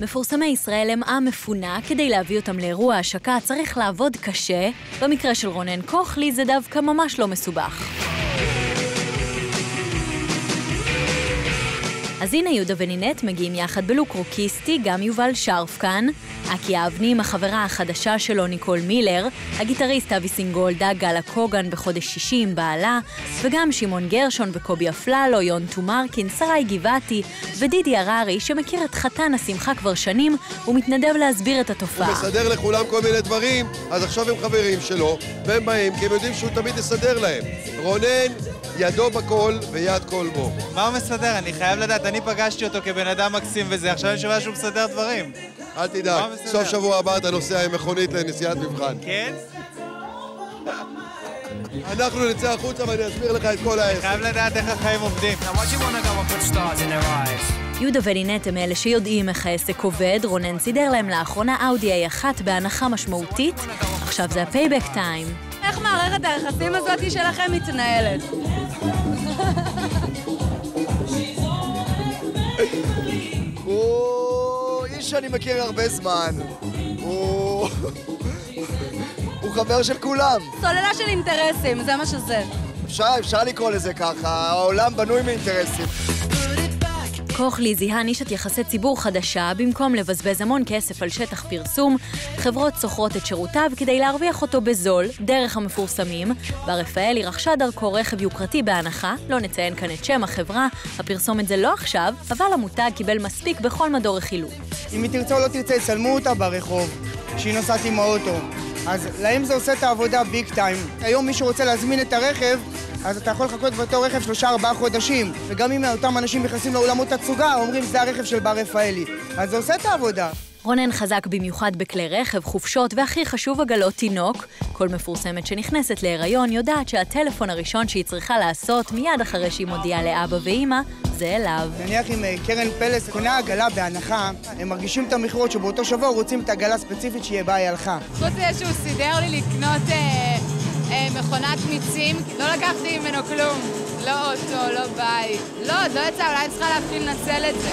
מפורסמי ישראל הם עם מפונה, כדי להביא אותם לאירוע השקה צריך לעבוד קשה. במקרה של רונן קוכלי זה דווקא ממש לא מסובך. אז הנה יהודה ונינט מגיעים יחד בלוק רוקיסטי, גם יובל שרף כאן. אקי אבני עם החברה החדשה שלו ניקול מילר, הגיטריסט אבי סינגולדה, גלה קוגן בחודש 60 עם בעלה, וגם שמעון גרשון וקובי אפללו, יון תומרקין, שרי גבעתי ודידי הררי שמכיר את חתן השמחה כבר שנים ומתנדב להסביר את התופעה. הוא מסדר לכולם כל מיני דברים, אז עכשיו הם חברים שלו והם באים כי הם יודעים שהוא תמיד יסדר להם. רונן ידו בכל ויד כל בו. מה הוא מסדר? אני חייב לדעת, אני פגשתי אותו כבן אדם מקסים וזה, עכשיו אני שומע שהוא מסדר דברים. אל תדאג, סוף שבוע הבא אתה נוסע עם מכונית לנסיעת מבחן. כן? אנחנו נצא החוצה ואני אסביר לך את כל העסק. אני חייב לדעת איך החיים עובדים. יהודה ונינט הם אלה שיודעים איך העסק עובד. רונן סידר להם לאחרונה אאודי A1 בהנחה משמעותית. עכשיו זה הפייבק טיים. איך מערכת היחסים הזאת שלכם מתנהלת? הוא איש שאני מכיר הרבה זמן. הוא חבר של כולם. סוללה של אינטרסים, זה מה שזה. אפשר לקרוא לזה ככה, העולם בנוי מאינטרסים. קוכלי זיהה נישת יחסי ציבור חדשה. במקום לבזבז המון כסף על שטח פרסום, חברות שוכרות את שירותיו כדי להרוויח אותו בזול, דרך המפורסמים. ורפאלי רכשה דרכו רכב יוקרתי בהנחה, לא נציין כאן את שם החברה, הפרסומת זה לא עכשיו, אבל המותג קיבל מספיק בכל מדור רכילות. אם היא תרצה או לא תרצה, יצלמו אותה ברחוב, כשהיא נוסעת עם האוטו. אז להם זה עושה את העבודה ביג טיים. היום מי שרוצה להזמין את הרכב, אז אתה יכול לחכות באותו רכב 3-4 חודשים. וגם אם אותם אנשים נכנסים לאולמות הצוגה, אומרים זה הרכב של בר רפאלי. אז זה עושה את העבודה. רונן חזק במיוחד בכלי רכב, חופשות, והכי חשוב עגלות תינוק. כל מפורסמת שנכנסת להיריון יודעת שהטלפון הראשון שהיא צריכה לעשות מיד אחרי שהיא מודיעה לאבא ואמא, זה אליו. נניח אם קרן פלס קונה עגלה בהנחה, הם מרגישים את המכירות שבאותו שבוע רוצים את העגלה ספציפית שיהיה בה היא הלכה. חוץ זה שהוא סידר לי לקנות מכונת מיצים, לא לקחתי ממנו כלום. לא אוטו, לא בית. לא, עוד לא יצא, אולי צריכה להתחיל לנצל את זה.